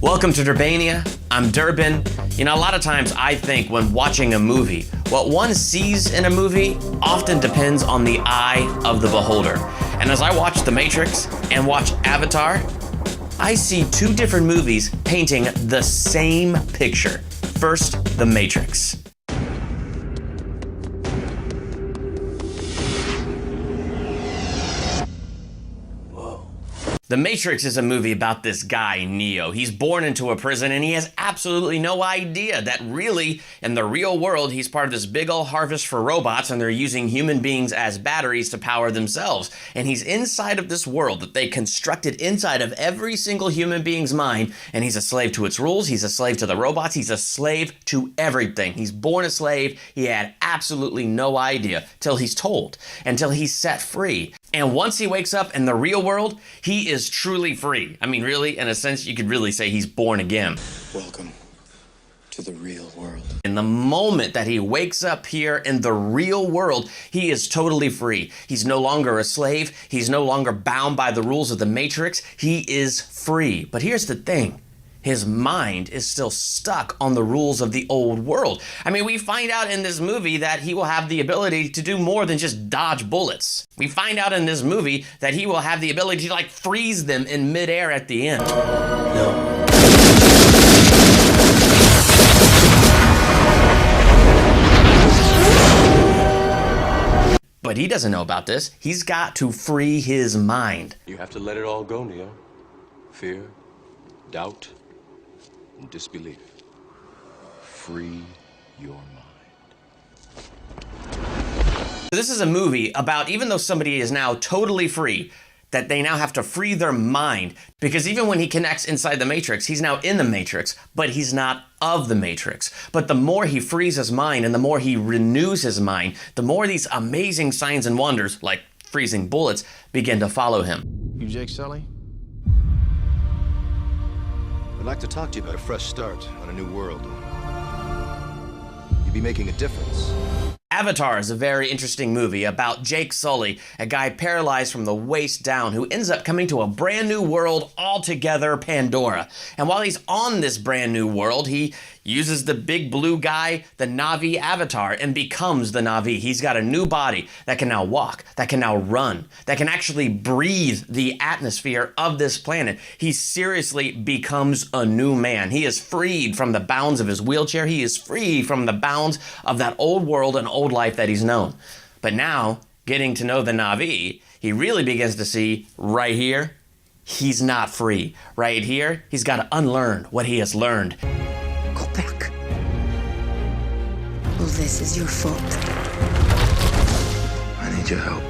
Welcome to Durbania. I'm Durbin. You know, a lot of times I think when watching a movie, what one sees in a movie often depends on the eye of the beholder. And as I watch The Matrix and watch Avatar, I see two different movies painting the same picture. First, The Matrix. The Matrix is a movie about this guy, Neo. He's born into a prison and he has absolutely no idea that really, in the real world, he's part of this big old harvest for robots and they're using human beings as batteries to power themselves. And he's inside of this world that they constructed inside of every single human being's mind, and he's a slave to its rules, he's a slave to the robots, he's a slave to everything. He's born a slave, he had absolutely no idea till he's told, until he's set free. And once he wakes up in the real world, he is truly free. I mean, really, in a sense, you could really say he's born again. Welcome to the real world. In the moment that he wakes up here in the real world, he is totally free. He's no longer a slave. He's no longer bound by the rules of the Matrix. He is free. But here's the thing. His mind is still stuck on the rules of the old world. I mean, we find out in this movie that he will have the ability to do more than just dodge bullets. We find out in this movie that he will have the ability to freeze them in midair at the end. No. But he doesn't know about this. He's got to free his mind. You have to let it all go, Neo. Fear, doubt, and disbelief. Free your mind. This is a movie about, even though somebody is now totally free, that they now have to free their mind. Because even when he connects inside the Matrix, he's now in the Matrix, but he's not of the Matrix. But the more he frees his mind and the more he renews his mind, the more these amazing signs and wonders, like freezing bullets, begin to follow him. You Jake Sully? I'd like to talk to you about a fresh start on a new world. You'd be making a difference. Avatar is a very interesting movie about Jake Sully, a guy paralyzed from the waist down who ends up coming to a brand new world altogether, Pandora. And while he's on this brand new world, he uses the big blue guy, the Na'vi avatar, and becomes the Na'vi. He's got a new body that can now walk, that can now run, that can actually breathe the atmosphere of this planet. He seriously becomes a new man. He is freed from the bounds of his wheelchair. He is free from the bounds of that old world and old life that he's known. But now, getting to know the Na'vi, he really begins to see right here, he's not free. Right here, he's got to unlearn what he has learned. Go back. All this is your fault. I need your help.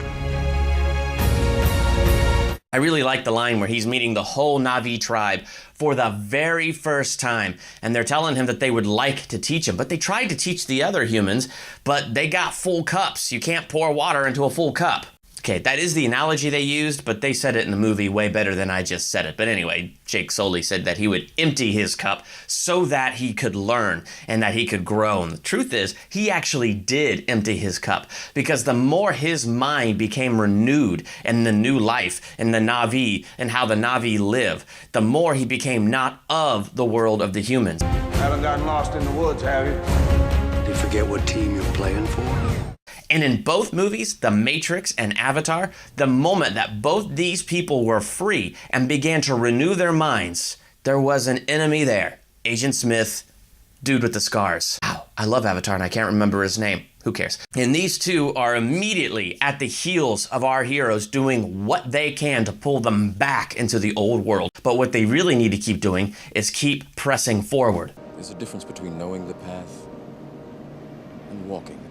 I really like the line where he's meeting the whole Na'vi tribe for the very first time. And they're telling him that they would like to teach him. But they tried to teach the other humans, but they got full cups. You can't pour water into a full cup. Okay, that is the analogy they used, but they said it in the movie way better than I just said it. But anyway, Jake Sully said that he would empty his cup so that he could learn and that he could grow. And the truth is, he actually did empty his cup, because the more his mind became renewed in the new life and the Na'vi and how the Na'vi live, the more he became not of the world of the humans. Haven't gotten lost in the woods, have you? Did you forget what team you're playing for? And in both movies, The Matrix and Avatar, the moment that both these people were free and began to renew their minds, there was an enemy there. Agent Smith, dude with the scars. Wow, I love Avatar and I can't remember his name. Who cares? And these two are immediately at the heels of our heroes doing what they can to pull them back into the old world. But what they really need to keep doing is keep pressing forward. There's a difference between knowing the path and walking the path.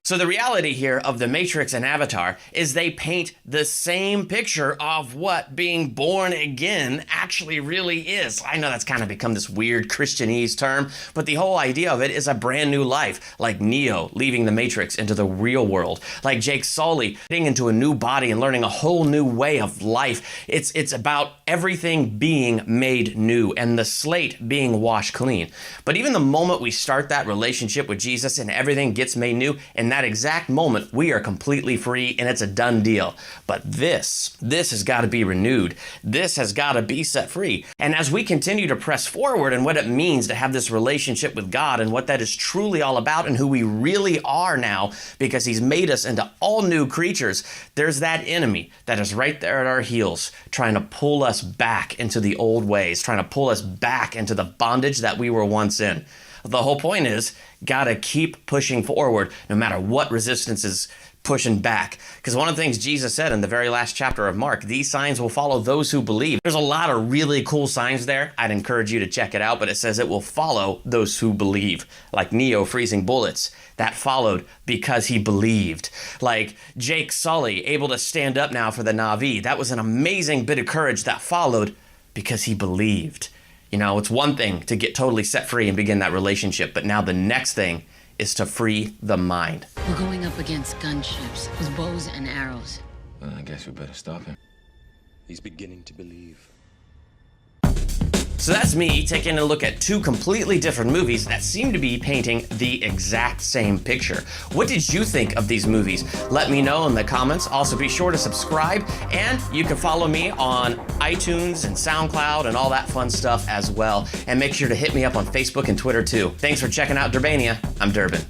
So the reality here of The Matrix and Avatar is they paint the same picture of what being born again actually really is. I know that's kind of become this weird Christianese term, but the whole idea of it is a brand new life, like Neo leaving the Matrix into the real world, like Jake Sully getting into a new body and learning a whole new way of life. It's about everything being made new and the slate being washed clean. But even the moment we start that relationship with Jesus and everything gets made new, and that that exact moment, we are completely free and it's a done deal. But this has got to be renewed. This has got to be set free. And as we continue to press forward and what it means to have this relationship with God and what that is truly all about and who we really are now, because he's made us into all new creatures, there's that enemy that is right there at our heels, trying to pull us back into the old ways, trying to pull us back into the bondage that we were once in. The whole point is, gotta keep pushing forward no matter what resistance is pushing back. Because one of the things Jesus said in the very last chapter of Mark, these signs will follow those who believe. There's a lot of really cool signs there. I'd encourage you to check it out, but it says it will follow those who believe. Like Neo freezing bullets, that followed because he believed. Like Jake Sully able to stand up now for the Na'vi, that was an amazing bit of courage that followed because he believed. You know, it's one thing to get totally set free and begin that relationship, but now the next thing is to free the mind. We're going up against gunships with bows and arrows. Well, I guess we better stop him. He's beginning to believe. So that's me taking a look at two completely different movies that seem to be painting the exact same picture. What did you think of these movies? Let me know in the comments. Also be sure to subscribe, and you can follow me on iTunes and SoundCloud and all that fun stuff as well. And make sure to hit me up on Facebook and Twitter too. Thanks for checking out Durbania. I'm Durbin.